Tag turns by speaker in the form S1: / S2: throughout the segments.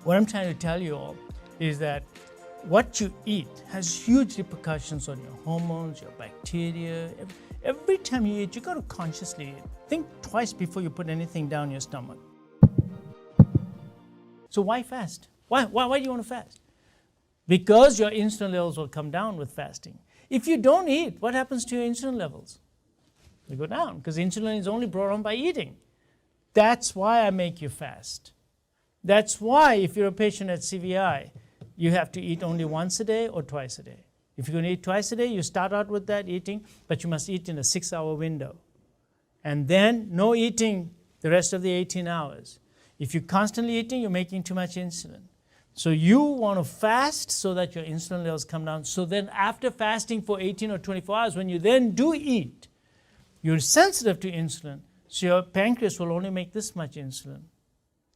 S1: What I'm trying to tell you all is that what you eat has huge repercussions on your hormones, your bacteria. Every time you eat, you got to consciously eat. Think twice before you put anything down your stomach. So why fast? Why do you want to fast? Because your insulin levels will come down with fasting. If you don't eat, what happens to your insulin levels? They go down because insulin is only brought on by eating. That's why I make you fast. That's why if you're a patient at CVI, you have to eat only once a day or twice a day. If you're going to eat twice a day, you start out with that eating, but you must eat in a 6-hour window. And then no eating the rest of the 18 hours. If you're constantly eating, you're making too much insulin. So you want to fast so that your insulin levels come down. So then after fasting for 18 or 24 hours, when you then do eat, you're sensitive to insulin. So your pancreas will only make this much insulin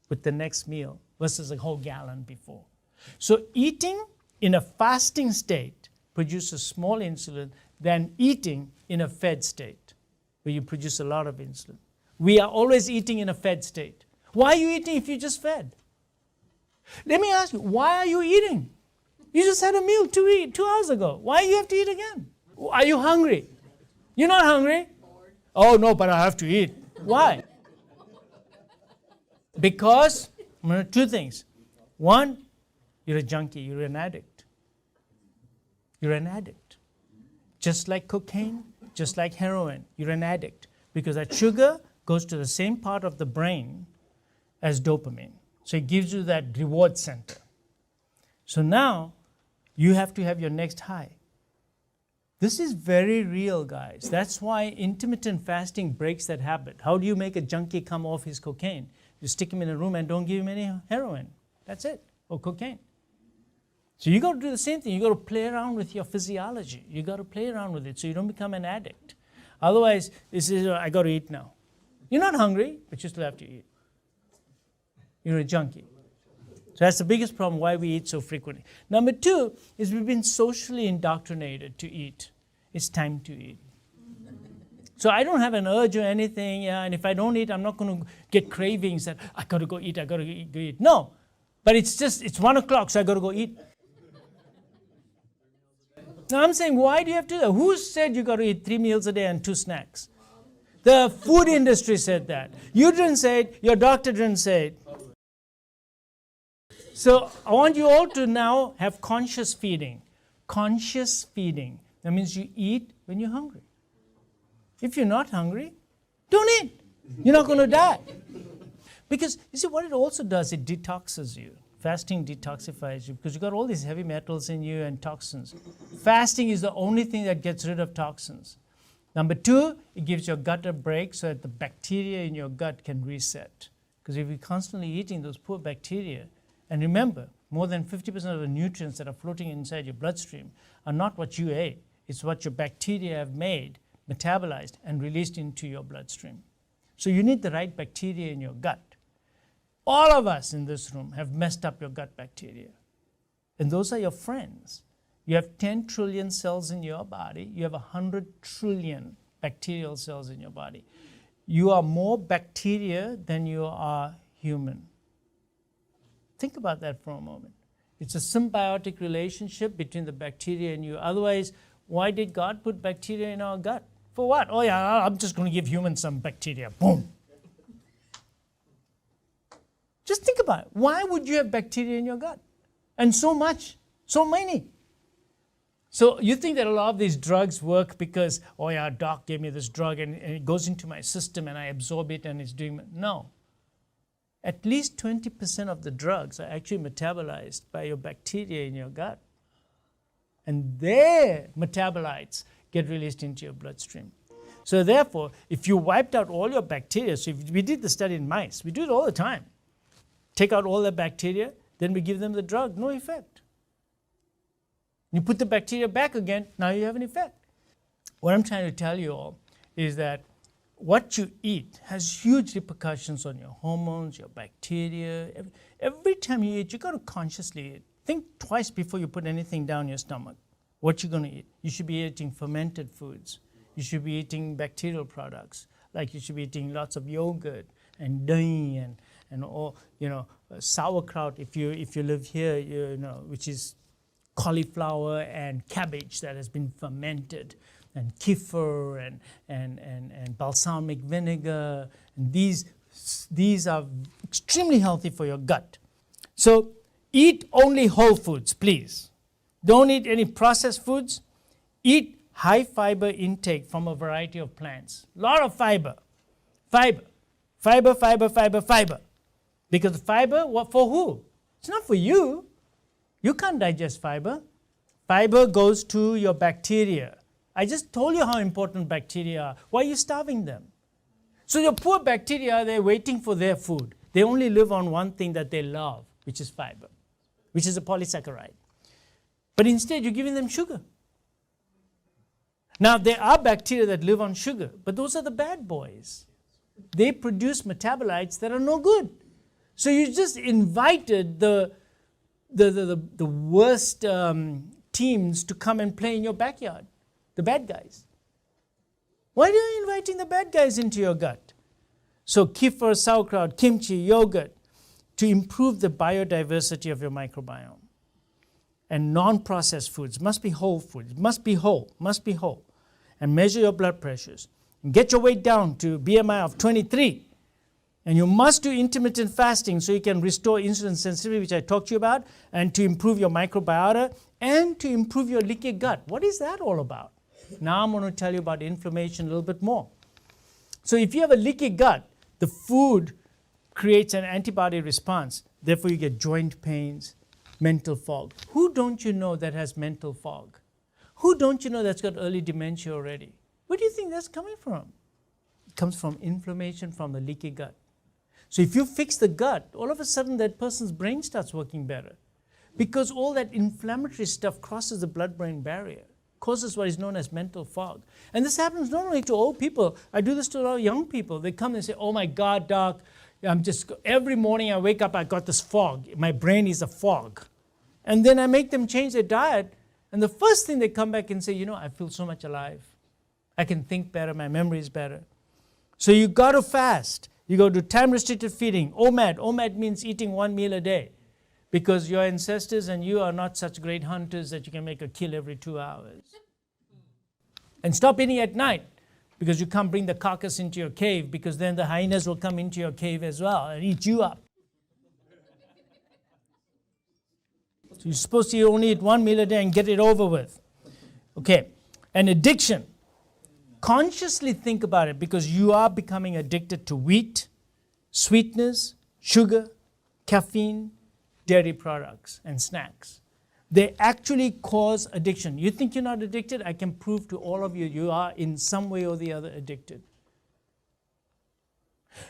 S1: with the next meal versus a whole gallon before. So eating in a fasting state produces small insulin than eating in a fed state where you produce a lot of insulin. We are always eating in a fed state. Why are you eating if you just fed? Let me ask you, why are you eating? You just had a meal 2 hours ago. Why do you have to eat again? Are you hungry? You're not hungry? Oh, no, but I have to eat. Why? Because, two things. One, you're a junkie, you're an addict. You're an addict. Just like cocaine, just like heroin, you're an addict. Because that sugar goes to the same part of the brain as dopamine. So it gives you that reward center. So now you have to have your next high. This is very real, guys. That's why intermittent fasting breaks that habit. How do you make a junkie come off his cocaine? You stick him in a room and don't give him any heroin. That's it, or cocaine. So you got to do the same thing. You got to play around with your physiology. You got to play around with it so you don't become an addict. Otherwise, this is, I got to eat now. You're not hungry, but you still have to eat. You're a junkie. So that's the biggest problem why we eat so frequently. Number two is we've been socially indoctrinated to eat. It's time to eat. So I don't have an urge or anything, and if I don't eat, I'm not going to get cravings that I got to go eat, I got to go eat. No, but it's 1 o'clock, so I got to go eat. Now I'm saying, why do you have to do that? Who said you got to eat 3 meals a day and 2 snacks? The food industry said that. You didn't say it, your doctor didn't say it. So I want you all to now have conscious feeding. Conscious feeding. That means you eat when you're hungry. If you're not hungry, don't eat. You're not going to die. Because you see what it also does, it detoxes you. Fasting detoxifies you because you got all these heavy metals in you and toxins. Fasting is the only thing that gets rid of toxins. Number two, it gives your gut a break so that the bacteria in your gut can reset. Because if you're constantly eating those poor bacteria, and remember, more than 50% of the nutrients that are floating inside your bloodstream are not what you ate. It's what your bacteria have made, metabolized, and released into your bloodstream. So you need the right bacteria in your gut. All of us in this room have messed up your gut bacteria. And those are your friends. You have 10 trillion cells in your body. You have 100 trillion bacterial cells in your body. You are more bacteria than you are human. Think about that for a moment. It's a symbiotic relationship between the bacteria and you. Otherwise, why did God put bacteria in our gut? For what? Oh yeah, I'm just going to give humans some bacteria. Boom. Just think about it. Why would you have bacteria in your gut? And so much, so many. So you think that a lot of these drugs work because, oh yeah, doc gave me this drug and it goes into my system and I absorb it and it's doing, no. At least 20% of the drugs are actually metabolized by your bacteria in your gut. And their metabolites get released into your bloodstream. So therefore, if you wiped out all your bacteria, so if we did the study in mice, we do it all the time. Take out all the bacteria, then we give them the drug, no effect. You put the bacteria back again, now you have an effect. What I'm trying to tell you all is that what you eat has huge repercussions on your hormones, your bacteria. Every time you eat, you got to consciously eat. Think twice before you put anything down your stomach. What you're going to eat. You should be eating fermented foods. You should be eating bacterial products. Like you should be eating lots of yogurt and dairy and all, sauerkraut, if you live here, which is cauliflower and cabbage that has been fermented, and kefir and balsamic vinegar, and these are extremely healthy for your gut. So eat only whole foods, please. Don't eat any processed foods. Eat high fiber intake from a variety of plants. A lot of fiber. Fiber. Because fiber, for who? It's not for you. You can't digest fiber. Fiber goes to your bacteria. I just told you how important bacteria are. Why are you starving them? So your poor bacteria, they're waiting for their food. They only live on one thing that they love, which is fiber, which is a polysaccharide. But instead, you're giving them sugar. Now, there are bacteria that live on sugar, but those are the bad boys. They produce metabolites that are no good. So you just invited the worst teams to come and play in your backyard, the bad guys. Why are you inviting the bad guys into your gut? So kefir, sauerkraut, kimchi, yogurt, to improve the biodiversity of your microbiome. And non-processed foods must be whole foods, must be whole. And measure your blood pressures. And get your weight down to BMI of 23. And you must do intermittent fasting so you can restore insulin sensitivity, which I talked to you about, and to improve your microbiota, and to improve your leaky gut. What is that all about? Now I'm going to tell you about inflammation a little bit more. So if you have a leaky gut, the food creates an antibody response. Therefore, you get joint pains, mental fog. Who don't you know that has mental fog? Who don't you know that's got early dementia already? Where do you think that's coming from? It comes from inflammation from the leaky gut. So if you fix the gut, all of a sudden that person's brain starts working better, because all that inflammatory stuff crosses the blood-brain barrier, causes what is known as mental fog. And this happens not only to old people. I do this to a lot of young people. They come and say, oh my God, doc, every morning I wake up, I got this fog. My brain is a fog. And then I make them change their diet. And the first thing they come back and say, I feel so much alive. I can think better. My memory is better. So you got to fast. You go to time-restricted feeding. OMAD. OMAD means eating one meal a day, because your ancestors and you are not such great hunters that you can make a kill every 2 hours. And stop eating at night, because you can't bring the carcass into your cave, because then the hyenas will come into your cave as well and eat you up. So you're supposed to only eat one meal a day and get it over with. Okay, and addiction. Consciously think about it, because you are becoming addicted to wheat, sweeteners, sugar, caffeine, dairy products, and snacks. They actually cause addiction. You think you're not addicted? I can prove to all of you, you are in some way or the other addicted.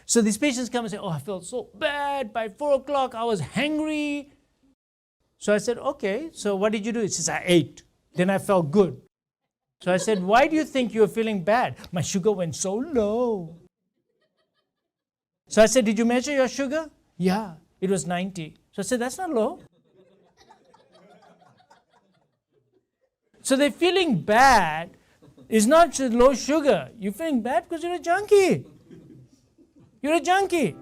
S1: So these patients come and say, oh, I felt so bad. By 4 o'clock, I was hangry. So I said, okay, so what did you do? He says, I ate. Then I felt good. So I said, why do you think you're feeling bad? My sugar went so low. So I said, did you measure your sugar? Yeah, it was 90. So I said, that's not low. So they're feeling bad. It's not just low sugar. You're feeling bad because you're a junkie. You're a junkie.